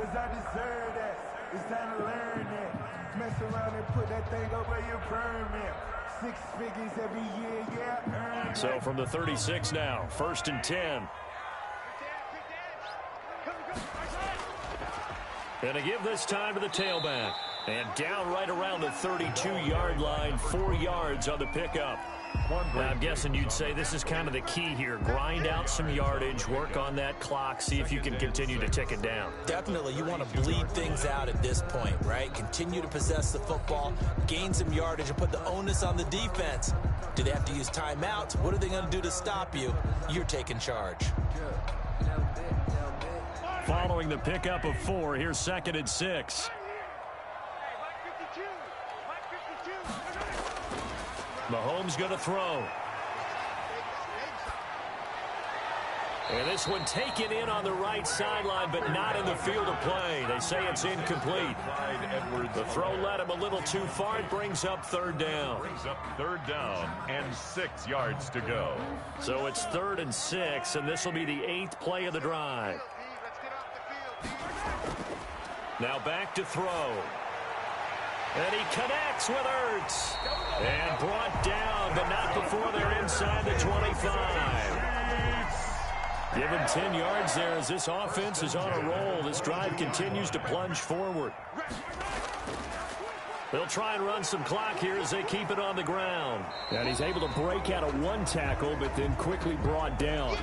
I deserve that. It's time to learn that. Mess around and put that thing over your permit. 6 figures every year, yeah. So from the 36 now, 1st and 10. And to give this time to the tailback. And down right around the 32-yard line, 4 yards on the pickup. Now, I'm guessing you'd say this is kind of the key here. Grind out some yardage, work on that clock, see if you can continue to tick it down. Definitely. You want to bleed things out at this point, right? Continue to possess the football, gain some yardage, and put the onus on the defense. Do they have to use timeouts? What are they going to do to stop you? You're taking charge. Following the pickup of 4, here's 2nd and 6. Mahomes going to throw. And this one taken in on the right sideline, but not in the field of play. They say it's incomplete. The throw led him a little too far. It brings up 3rd down. Brings up 3rd down and 6 yards to go. So it's 3rd and 6, and this will be the 8th play of the drive. Now back to throw. And he connects with Ertz. And brought down, but not before they're inside the 25. Give him 10 yards there as this offense is on a roll. This drive continues to plunge forward. They'll try and run some clock here as they keep it on the ground. And he's able to break out of 1 tackle, but then quickly brought down.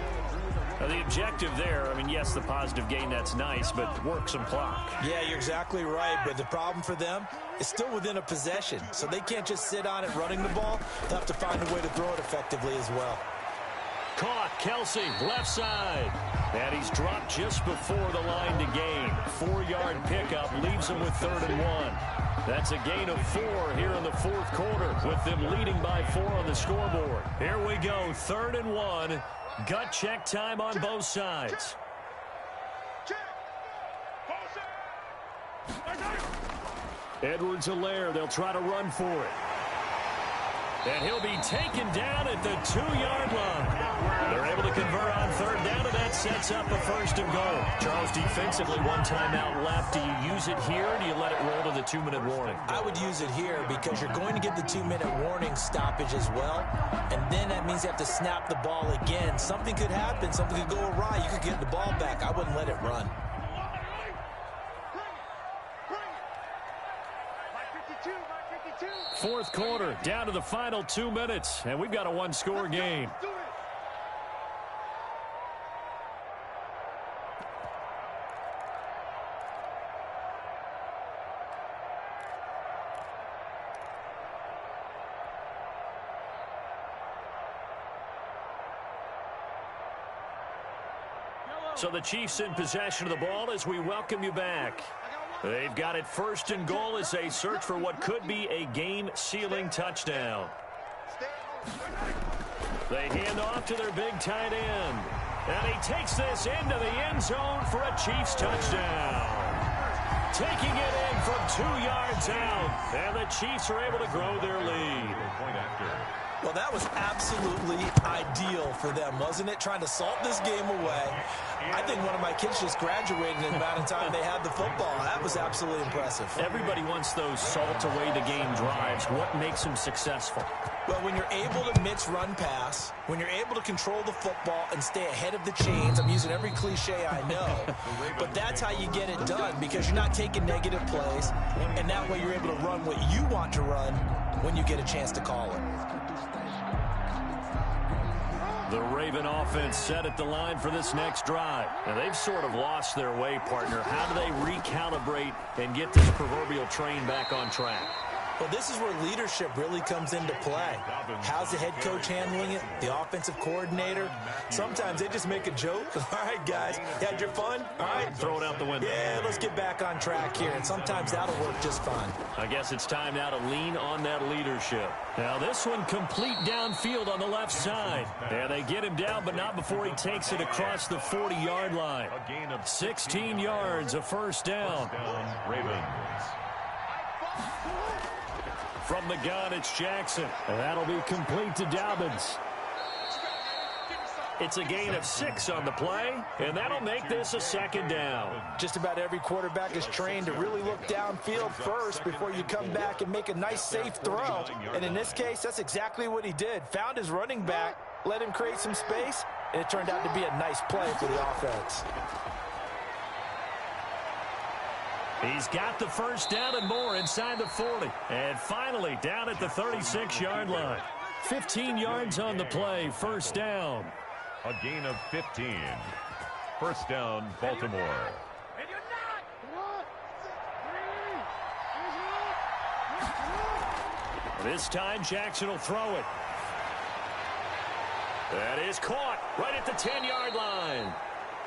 Now the objective there, I mean, yes, the positive gain, that's nice, but work some clock. Yeah, you're exactly right, but the problem for them is still within a possession, so they can't just sit on it running the ball. They'll have to find a way to throw it effectively as well. Caught, Kelsey, left side. And he's dropped just before the line to gain. 4-yard pickup leaves him with 3rd and 1. That's a gain of 4 here in the 4th quarter, with them leading by 4 on the scoreboard. Here we go, 3rd and 1. Gut check time on both sides. Edwards-Helaire, they'll try to run for it. And he'll be taken down at the 2-yard line. They're able to convert on 3rd down, and that sets up a 1st and goal. Charles, defensively, 1 timeout left. Do you use it here, or do you let it roll to the 2-minute warning? I would use it here because you're going to get the 2-minute warning stoppage as well. And then that means you have to snap the ball again. Something could happen. Something could go awry. You could get the ball back. I wouldn't let it run. Fourth quarter, down to the final 2 minutes, and we've got a 1-score game. So the Chiefs in possession of the ball as we welcome you back. They've got it 1st and goal as they search for what could be a game-sealing touchdown. They hand off to their big tight end. And he takes this into the end zone for a Chiefs touchdown. Taking it in from 2 yards out. And the Chiefs are able to grow their lead. Well, that was absolutely ideal for them, wasn't it? Trying to salt this game away. I think one of my kids just graduated in the amount of time they had the football. That was absolutely impressive. Everybody wants those salt-away-the-game drives. What makes them successful? Well, when you're able to mix run-pass, when you're able to control the football and stay ahead of the chains, I'm using every cliche I know, but that's how you get it done because you're not taking negative plays, and that way you're able to run what you want to run when you get a chance to call it. The Raven offense set at the line for this next drive. And they've sort of lost their way, partner. How do they recalibrate and get this proverbial train back on track? Well, this is where leadership really comes into play. How's the head coach handling it? The offensive coordinator? Sometimes they just make a joke. All right, guys, you had your fun? All right. Throw it out the window. Yeah, let's get back on track here, and sometimes that'll work just fine. I guess it's time now to lean on that leadership. Now this one complete downfield on the left side. There they get him down, but not before he takes it across the 40-yard line. 16 yards, a first down. Ravens. From the gun, it's Jackson. And that'll be complete to Dobbins. It's a gain of 6 on the play, and that'll make this a second down. Just about every quarterback is trained to really look downfield first before you come back and make a nice, safe throw. And in this case, that's exactly what he did. Found his running back, let him create some space, and it turned out to be a nice play for the offense. He's got the first down and more inside the 40. And finally, down at the 36-yard line. 15 yards on the play, first down. A gain of 15. First down, Baltimore. This time, Jackson will throw it. That is caught right at the 10-yard line.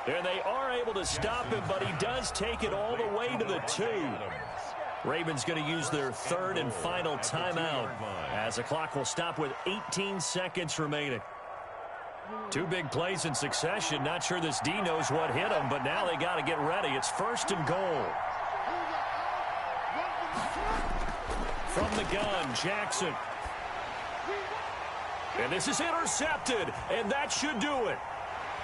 And they are able to stop him, but he does take it all the way to the 2. Ravens going to use their third and final timeout as the clock will stop with 18 seconds remaining. 2 big plays in succession. Not sure this D knows what hit him, but now they got to get ready. It's first and goal. From the gun, Jackson. And this is intercepted, and that should do it.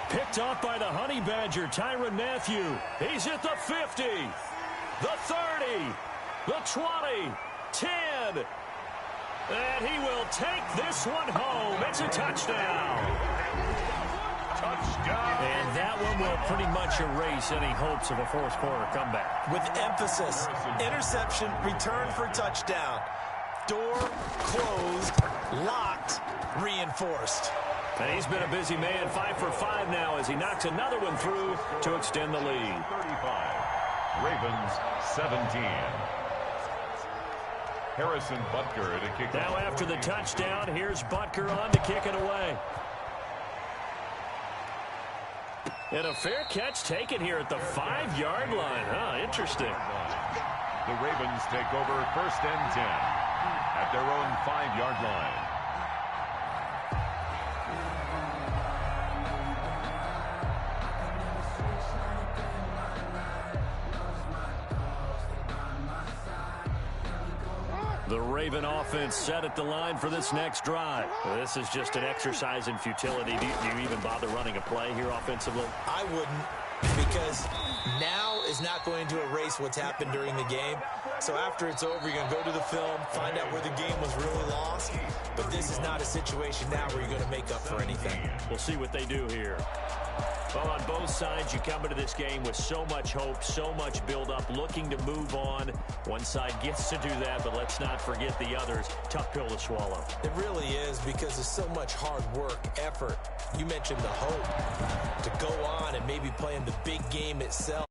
Picked off by the Honey Badger, Tyrann Mathieu. He's at the 50, the 30, the 20, 10. And he will take this one home. It's a touchdown. Touchdown. And that one will pretty much erase any hopes of a fourth quarter comeback. With emphasis, interception, return for touchdown. Door closed, locked, reinforced. And he's been a busy man, 5 for 5 now as he knocks another one through to extend the lead. 35. Ravens 17. Harrison Butker to kick. Now after the touchdown, here's Butker on to kick it away. And a fair catch taken here at the 5-yard line. Huh, interesting. The Ravens take over first and 10 at their own 5-yard line. The Raven offense set at the line for this next drive. This is just an exercise in futility. Do you even bother running a play here offensively? I wouldn't, because now is not going to erase what's happened during the game. So after it's over, you're going to go to the film, find out where the game was really lost. But this is not a situation now where you're going to make up for anything. We'll see what they do here. Well, on both sides, you come into this game with so much hope, so much build-up, looking to move on. One side gets to do that, but let's not forget the others. Tough pill to swallow. It really is, because there's so much hard work, effort. You mentioned the hope to go on and maybe play in the big game itself.